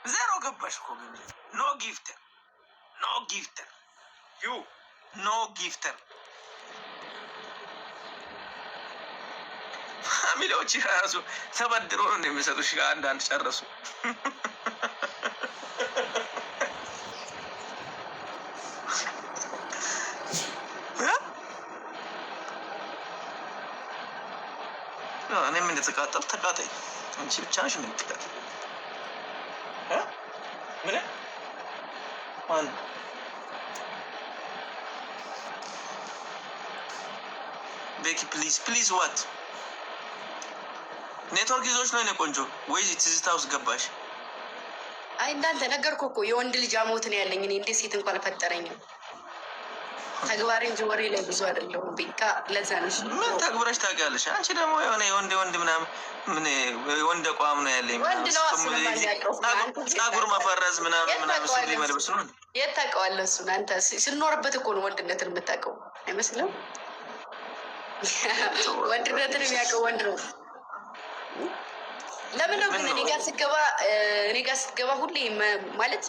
ዜሮ ገባሽ እኮ ግን ኖ ጊፍተር ኖ ጊፍተር ዩ ኖ ጊፍተር ፋሚሊዎች ራሱ ተበድሮ ነው እንደሚሰጡሽ። አንዳንድ ጨረሱ። እኔም እንደተቃጠል ተቃጠይ አንቺ ብቻ ነሽ የምትቃጠል። ምን ማን ቤኪ ፕሊዝ ፕሊዝ ዋት ኔትወርክ ይዞች ነው የኔ ቆንጆ ወይ ትዝታ ውስጥ ገባሽ? አይ እንዳንተ ነገርኩ እኮ የወንድ ልጅ አሞት ነው ያለኝ። እኔ እንዴት ሴት እንኳን አልፈጠረኝም። ተግባሬ እንጂ ወሬ ላይ ብዙ አይደለሁም። ቤካ ለዛ ነሽ ምን ተግብረሽ ታውቂያለሽ? አንቺ ደግሞ የሆነ የወንድ ምናምን ምን የወንድ አቋም ነው ያለኝ። ጸጉር መፈረዝ ምናምን ሱሪ መልበስ ነው። የት ታውቀዋለህ እሱን? አንተ ስኖርበት እኮ ነው ወንድነትን የምታውቀው አይመስልም? ወንድነትን የሚያውቀው ወንድ ነው። ለምን ነው ግን እኔ ጋር ስትገባ ሁሌ ማለት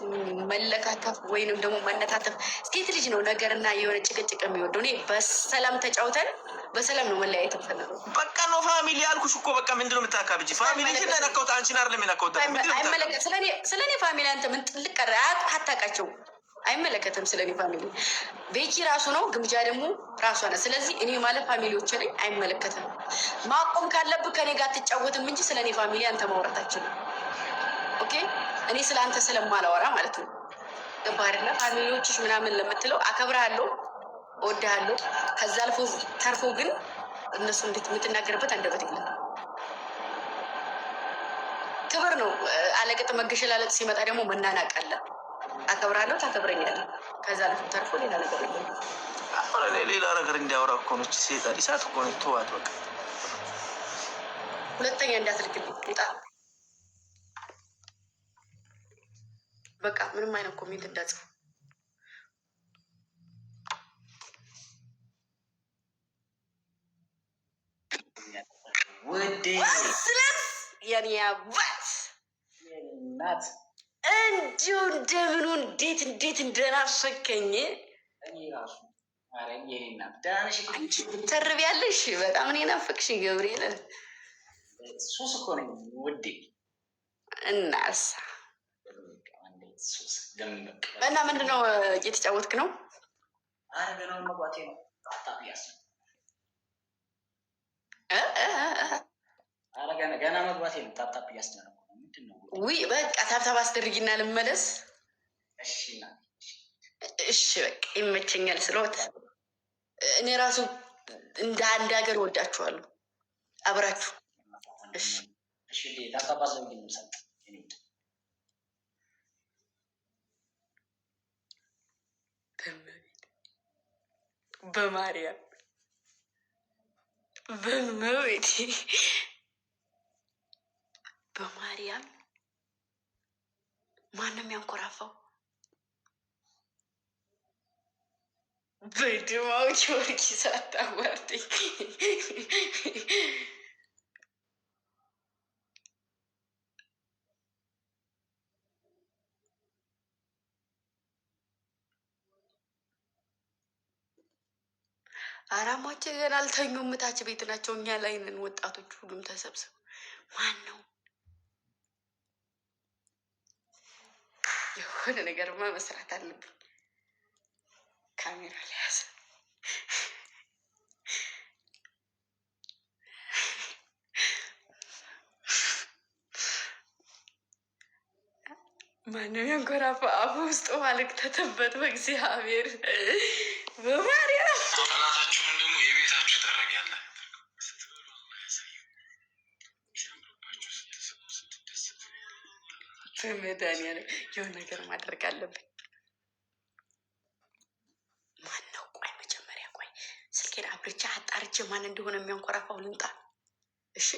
መለካከፍ ወይንም ደግሞ መነታተፍ ሴት ልጅ ነው ነገርና የሆነ ጭቅጭቅ የሚወደው። እኔ በሰላም ተጫውተን በሰላም ነው መለያየት የምፈልገው። በቃ ነው ፋሚሊ ያልኩሽ እኮ በቃ ምንድነው የምታካብጂ? ፋሚሊ ነካውት አንቺን አይደለም የነካውት። አይመለከት ስለኔ ፋሚሊ አንተ ምን ጥልቅ አታውቃቸው። አይመለከትም ስለኔ ፋሚሊ። ቤኪ ራሱ ነው ግምጃ ደግሞ ራሷ ናት። ስለዚህ እኔ ማለት ፋሚሊዎች ላይ አይመለከትም። ማቆም ካለብህ ከኔ ጋር አትጫወትም እንጂ ስለኔ ፋሚሊ አንተ ማውራታችን ነው። ኦኬ እኔ ስለ አንተ ስለማላወራ ማለት ነው። ገባህ አይደለ? ፋሚሊዎችሽ ምናምን ለምትለው አከብርሃለሁ፣ እወድሃለሁ። ከዛ አልፎ ተርፎ ግን እነሱ እንዴት የምትናገርበት አንደበት የለም። ክብር ነው። አለቅጥ መገሸላለጥ ሲመጣ ደግሞ መናናቅ አለ። አከብራለሁ፣ ታከብረኛለህ። ከዛ አልፎ ተርፎ ሌላ ነገር የለም። ሌላ ነገር እንዲያወራ እኮ ነው። ሴጣን ይሳት እኮ ነው። ተዋት በቃ። ሁለተኛ እንዳትልክልኝ ውጣ። በቃ ምንም አይነት ኮሜንት እንዳጽፍ ውዴ። የኔ አባት ናት እንዲሁ እንደምኑ እንዴት እንደናፈቀኝ ተርቢያለሽ። በጣም እኔ ናፈቅሽኝ ገብርኤል። ሱስ እኮ ነኝ ውዴ። እናሳ እና ምንድነው እየተጫወትክ ነው? መግባቴ ነው። ገና መግባቴ ነው። ታፕታፕ እያስደረኩ ነው። ምንድን ነው? ውይ በቃ ታብታብ አስደርጊና ልመለስ። እሺ በቃ ይመቸኛል። ስለወት እኔ ራሱ እንደ አንድ ሀገር ወዳችኋለሁ አብራችሁ። እሺ ታብታብ አስደርጊ። በማርያም በመቤቴ በማርያም ማንም ያንኮራፋው በድማው ጊዮርጊስ አታዋርደኝ። አራማች ገና አልተኙም። ታች ቤት ናቸው። እኛ ላይ ነን ወጣቶች ሁሉም ተሰብስበው። ማን ነው? የሆነ ነገርማ መስራት አለብኝ። ካሜራ ላይ ያዘ። ማንም ያንኮራፋ አፉ ውስጥ ማልክ ተተበት። በእግዚአብሔር በማርያም ጠላታችሁን ደግሞ የቤታችሁ ታደርጊያለህ። በመድኃኒዓለም የሆነ ነገር ማድረግ አለብኝ። ማን ነው? ቆይ መጀመሪያ ቆይ ስልኬን አብርቻ አጣርቼ ማን እንደሆነ የሚያንኮራፋው ልምጣ። እሺ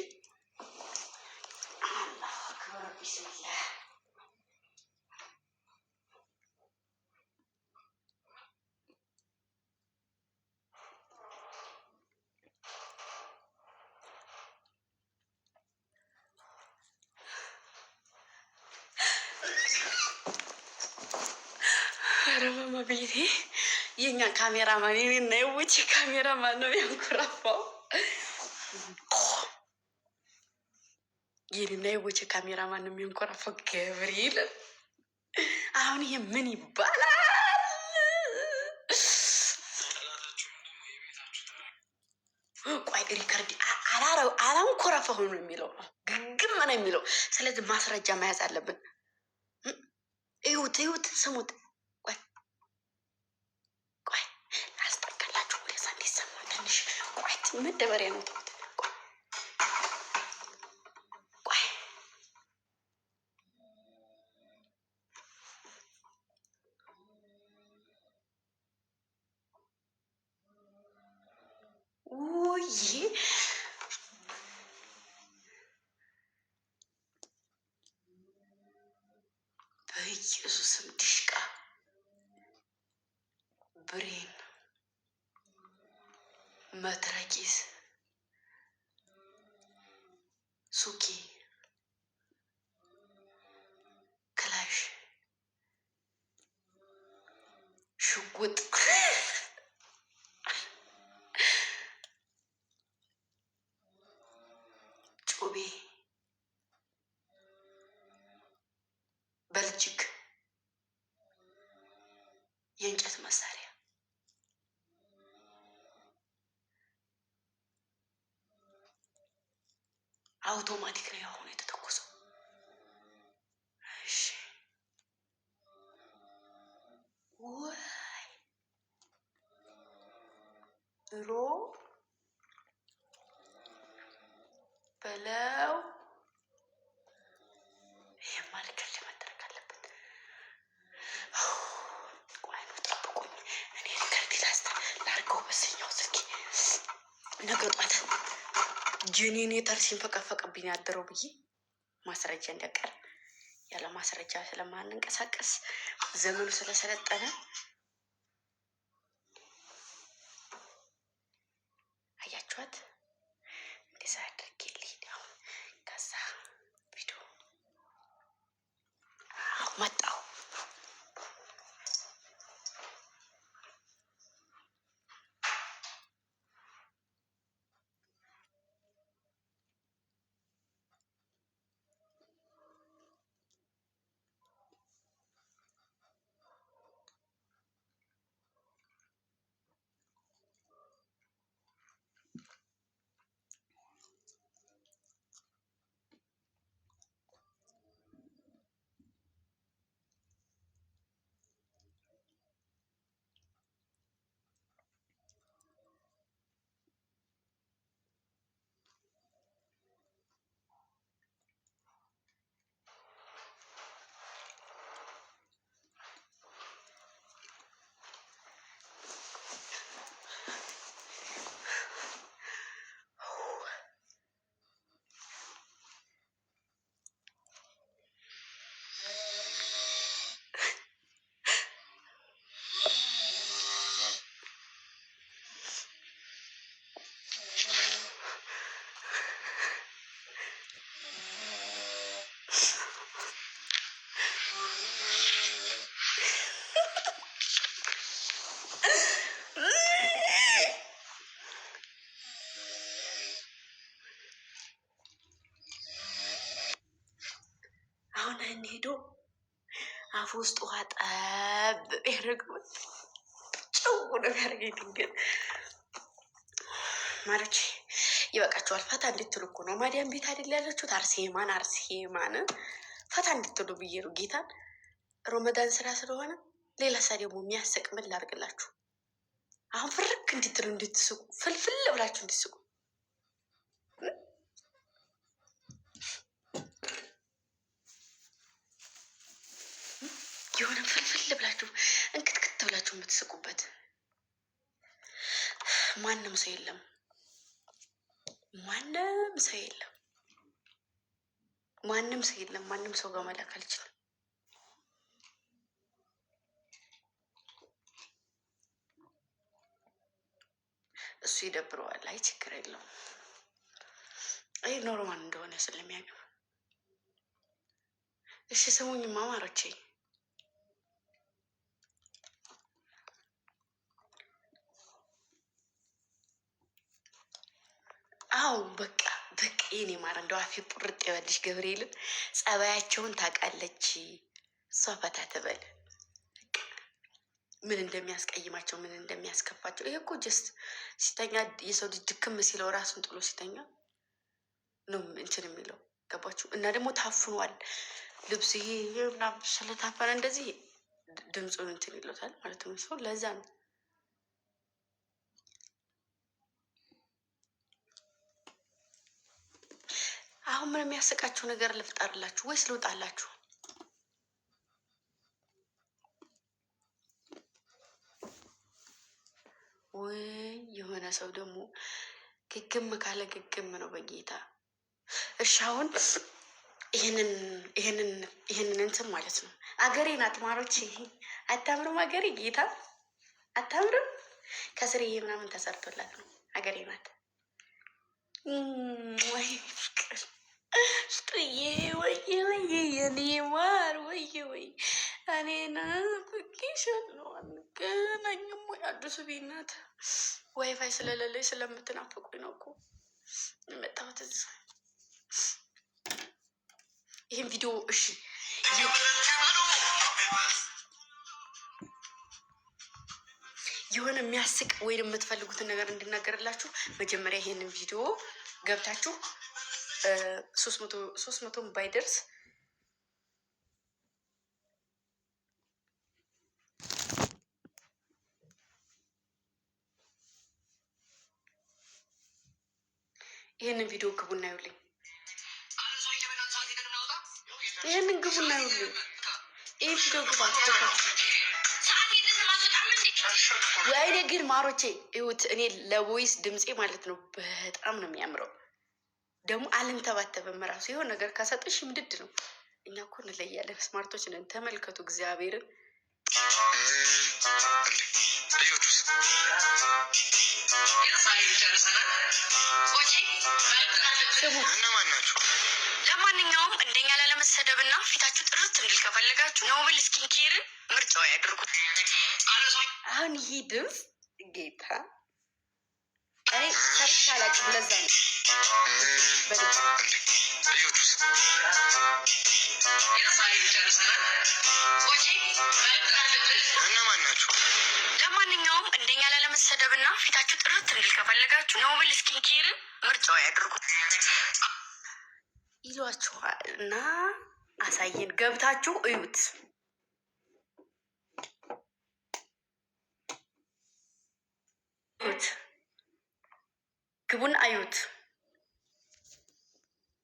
ኧረ ማማ ቤቴ የኛ ካሜራማን የኔና የውጭ ካሜራማን ነው ያንኮራፋው። የኔና የውጭ ካሜራማን ነው የሚያንኮራፋው። ገብርኤል አሁን ይሄ ምን ይባላል? ቆይ ሪከርድ አላንኮራፋሁ ነው የሚለው፣ ግግም ነው የሚለው። ስለዚህ ማስረጃ መያዝ አለብን። እዩት፣ ስሙት። ቆይ አስጠቀላችሁ ሁሌሳ እንዲሰማ ትንሽ ቆይ፣ መደበሪያ ነው። ተውት። ቆይ ውይ በኢየሱስም ድሽቃ ብሬን መትረጊስ ሱኪ ክላሽ ሽጉጥ ጩቤ በልጅግ የእንጨት መሳሪያ አውቶማቲክ ነው ያሁኑ የተተኮሰው። እሺ ወይ ድሮ በለው ይሄማ ልክል መደረግ አለበት። ቆይ ነው ጠብቁኝ። እኔ ሪከርድ ላድርገው በስኛው ስልኬ ነገ ጧት ጄኔሬተር ሲንፈቀፈቅብኝ ያደረው ብዬ ማስረጃ እንዲያቀር ያለ ማስረጃ ስለማንንቀሳቀስ ዘመኑ ስለሰለጠነ አያችኋት። እንደዛ አድርጌ ልሂድ አሁን። ከዛ ቪዲዮ መጣሁ። ሄዶ አፍ ውስጥ ውሃ ጠብ ያደረገው ጭው ነው ያደረገኝ። ድንገት ማለች ይበቃችኋል፣ ፈታ እንድትሉ እኮ ነው። ማዲያም ቤት አይደል ያለችሁት? አርሴማን ፈታ እንድትሉ ብዬ ነው። ጌታን ሮመዳን ስራ ስለሆነ ሌላ ሳ ደግሞ የሚያሰቅ ምን ላድርግላችሁ? አሁን ፍርክ እንድትሉ እንድትስቁ፣ ፍልፍል ብላችሁ እንድትስቁ የሆነ ፍልፍል ብላችሁ እንክትክት ብላችሁ የምትስቁበት ማንም ሰው የለም። ማንም ሰው የለም። ማንም ሰው የለም። ማንም ሰው ጋር መላክ አልችልም። እሱ ይደብረዋል። አይ ችግር የለውም። አይ ኖርማል እንደሆነ ስለሚያውቅ። እሺ ስሙኝ ማማሮቼ፣ አው በቃ የኔ ማር እንደው አፌ ቁርጥ ይበልሽ። ገብርኤልን ጸባያቸውን ታውቃለች እሷ። ፈታ ትበል ምን እንደሚያስቀይማቸው ምን እንደሚያስከፋቸው። ይሄ እኮ ጀስት ሲተኛ የሰው ልጅ ድክም ሲለው ራሱን ጥሎ ሲተኛ ነው እንትን የሚለው ገባችሁ? እና ደግሞ ታፍኗል ልብስ ይሄ ምናምን ስለታፈነ እንደዚህ ድምፁን እንትን ይለታል ማለት ነው። ሰው ለዛ ነው አሁን ምን የሚያስቃችሁ ነገር ልፍጠርላችሁ ወይስ ልውጣላችሁ? ወይ የሆነ ሰው ደግሞ ግግም ካለ ግግም ነው በጌታ። እሺ አሁን ይሄንን እንትን ማለት ነው። አገሬ ናት ማሮች። አታምርም? አገሬ ጌታ አታምርም? ከስር ይሄ ምናምን ተሰርቶላት ነው። አገሬ ናት። ወይ ፍቅር ስጥዬ ወይ የኔ ማር ወይ እኔና ኩኪሽን ነው አንገናኝም ወይ? አዲሱ ቤት ናት። ዋይፋይ ስለሌለኝ ስለምትናፍቁኝ ነው እኮ የመጣሁት እዚህ። ይህን ቪዲዮ እሺ የሆነ የሚያስቅ ወይም የምትፈልጉትን ነገር እንድናገርላችሁ መጀመሪያ ይሄንን ቪዲዮ ገብታችሁ 300 ባይደርስ ይሄንን ቪዲዮ ግቡና ይውልኝ። ይሄንን ግቡና ይውልኝ። ይሄ ቪዲዮ ግቡ። ወይኔ ግን ማሮቼ ይሁት እኔ ለቮይስ ድምፄ ማለት ነው በጣም ነው የሚያምረው። ደግሞ አልንተባተበም። ራሱ የሆነ ነገር ካሰጥሽ ምድድ ነው። እኛ እኮ እንለያለን፣ ስማርቶች ነን። ተመልከቱ እግዚአብሔርን። እነማን ናቸው? ለማንኛውም እንደኛ ላለመሰደብና ፊታችሁ ጥርት እንዲል ከፈለጋችሁ ኖቤል ስኪን ኬርን ምርጫው ያድርጉት። አሁን ይሄ ድምፅ ጌታ እኔ ሰርቻ አላውቅም። ለዛ ነው በድምፅ እነማን ናቸው? ለማንኛውም እንደኛ ላለመሰደብና ፊታችሁ ጥርት እንዲል ከፈለጋችሁ ኖቤል ስኪን ኬርን ምርጫው ያድርጉት ይሏችኋል። እና አሳየን፣ ገብታችሁ እዩት። ግቡን አዩት።